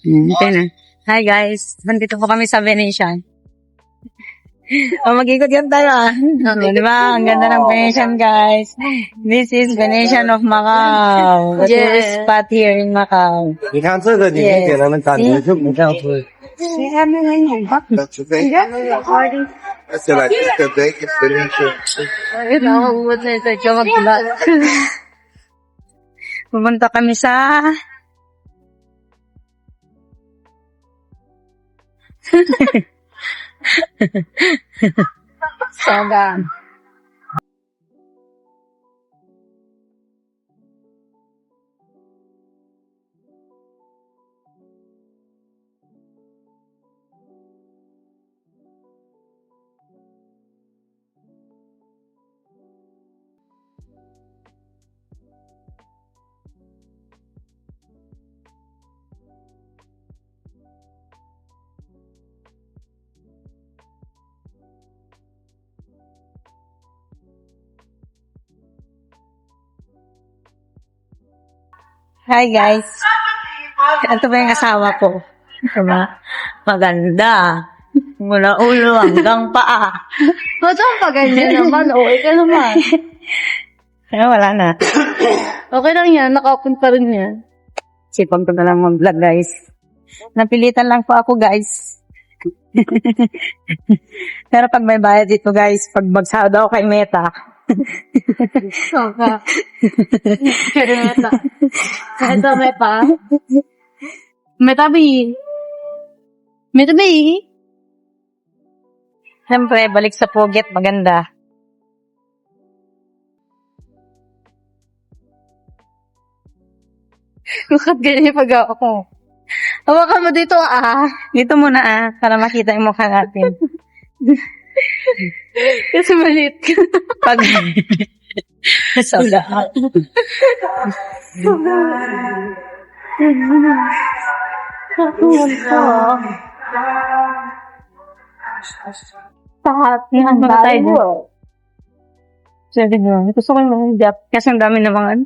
Okay na. Hi guys, nandito po kami sa Venetian. Mag-ikot yan tayo di ba? Ang ganda ng Venetian guys. This is Venetian of Macau. The tourist spot here in Macau. 你看这个里面给他们感觉就不像是。That's okay. That's like the big experience. Pumunta kami sa Soga. Hi guys. Ito ba yung asawa ko? Diba? Maganda. Mula ulo hanggang paa. Ba't ang paganyan naman? Okay ka naman. Pero wala na. Okay lang yan. Naka-open pa rin yan. Sipag ko na lang mag-vlog guys. Napilitan lang po ako guys. Pero pag may bayad dito guys, pag magsahod ako kay Meta. Soka. Pero meta. Ito, meta. Metabi. Metabi. Siyempre, balik sa Phuket, maganda. Bakit ganyan yung pag ako? Hawakan mo dito Dito muna para makita yung mukha natin. Kasi maliit ka. Pag... Soga. Tahat. Yan, baka tayo dito. Sige nyo. Gusto ko yung mga hijab. Kasi ang dami naman.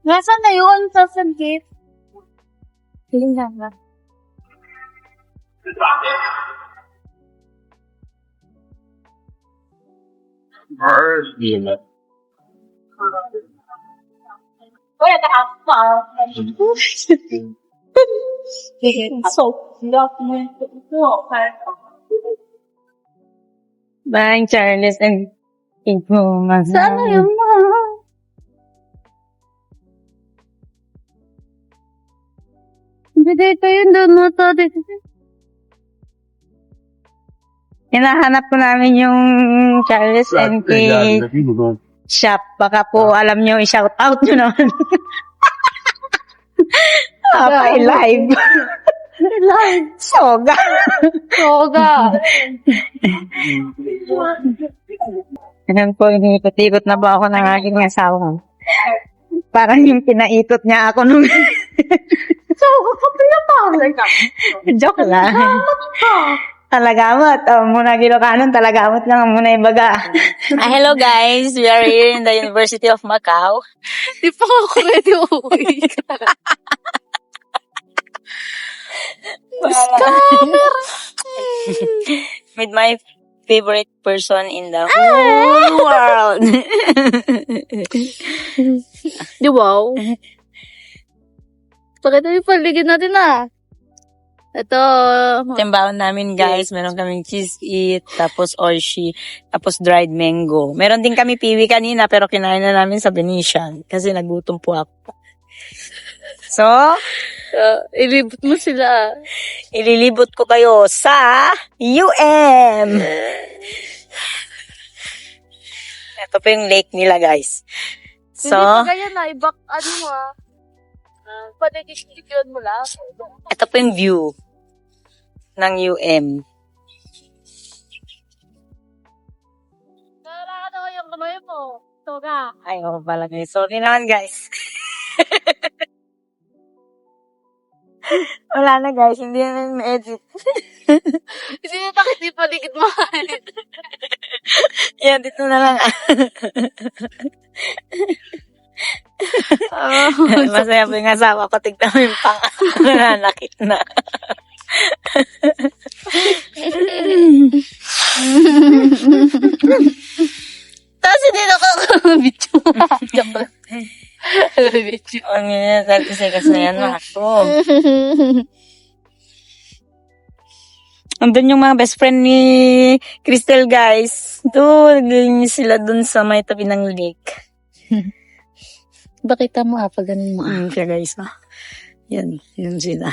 Nasaan na yun? Sa gate? Piling lang na. Wala ka pa. So, Bang Charles and Ito. saan na yun ma? Hindi kayo doon mo to. Hinahanap ko namin yung Charles and Kate shop. Baka po alam nyo, i-shout out nyo naman. Pa-live. Live. Soga. Soga. Ganun po, inikot-ikot na ba ako ng aking asawa? Parang yung pinaikot niya ako nung... Soga ka pala ka. Joke lang. Talagamot. Muna Gilocanon, talagamot lang muna ibaga. Hello guys, we are here in the University of Macau. Di pa ako ready uuwi. With my favorite person in the whole world. Di wow. Pakita yung paligid natin Ito. Timbaon namin guys, meron kaming cheese eat, tapos orshi, tapos dried mango. Meron din kami piwi kanina pero kinain na namin sa Venetian kasi nagutom po ako. So, Ilibot mo sila. ililibot ko kayo sa UM. Ito po yung lake nila guys. So, Hindi pa ganyan ibak panikikikyon mo lang. ito po yung view ng UM. Nalaka na yung kamay mo. Soga. Ay, pala guys. Sorry naman guys. Wala na guys, hindi na na-edit. Kasi takit di paligid mo. Yan, dito na lang. Masaya po yung asawa ko. Tignan mo yung nananakit na. Tapos hindi na ako video. Joke lang. Video. Ang yun, 30 seconds na yan, ako. Andun yung mga best friend ni Crystal, guys. Doon, naglinis sila dun sa may tabi ng lake. Bakit mo pag ganun mo? Siya, guys. Yan, yun sila.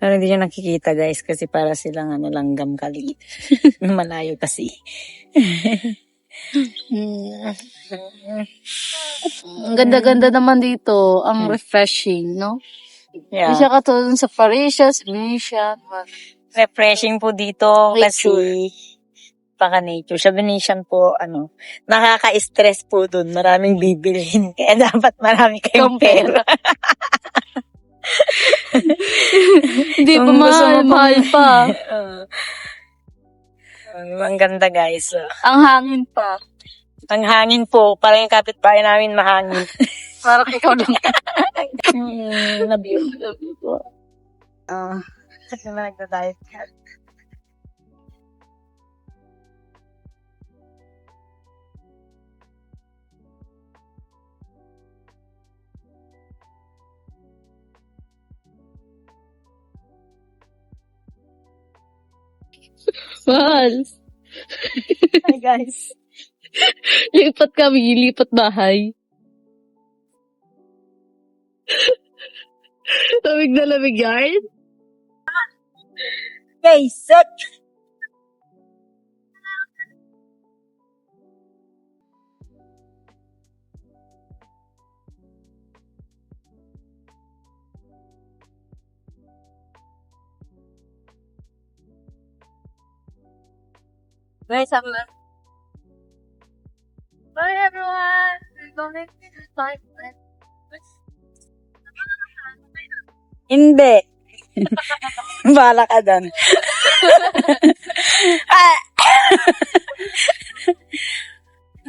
Pero hindi nyo nakikita, guys, kasi para silang langgam kaliit. Malayo kasi. Ang ganda-ganda naman dito. Ang refreshing, no? Yeah. Hindi siya katulad sa Parisias, Venetian. Refreshing po dito Nature. kasi paka-nature. Sa Venetian po, nakaka-stress po dun. Maraming bibilhin. Kaya dapat marami kayong pera. Hindi pa Kung gusto mo mahal pa. Ang ganda, guys. Ang hangin pa. Ang hangin po, parang yung kapitbahay namin mahangin. Parang ikaw lang. Love you. Love you po. Kasi na nagda-diet ka. Mahal. Hi, guys. Lipat kami, lipat bahay. Lamig na lamig yan. Guys, set! Guys, Bye everyone. We're going to start. hindi. Bala ka doon.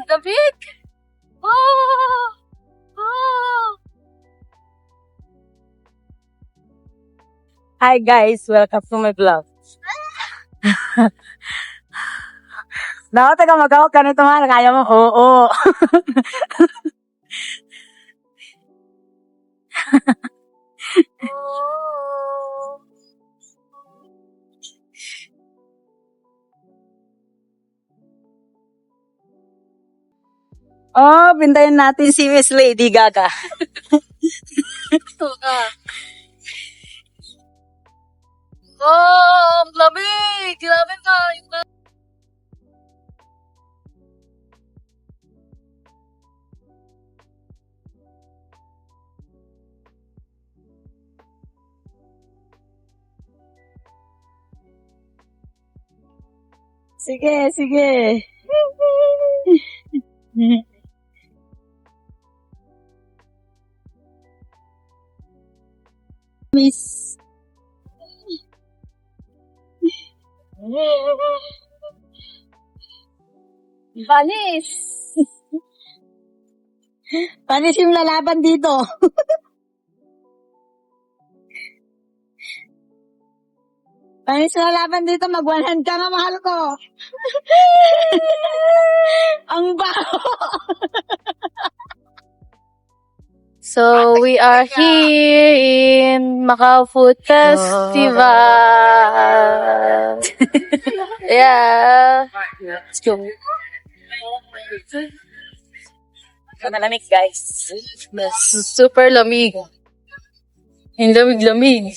Lamig. Oh! Oh! Hi guys, welcome to my vlog. Dapat taga magawa ka nito man, kaya mo, oo. Oh, bintayin natin si Miss Lady Gaga. Ito ka. Oh, ang lamig! Grabe ka! Sige, sige. Miss. Banis! Panis yung lalaban dito. Panis yung lalaban dito, mag-100 ka nga, mahal ko. Ang baho. So, we are here in Macau Food Festival. Yeah. Let's go. Malamig, guys. Super lamig. Yung lamig-lamig.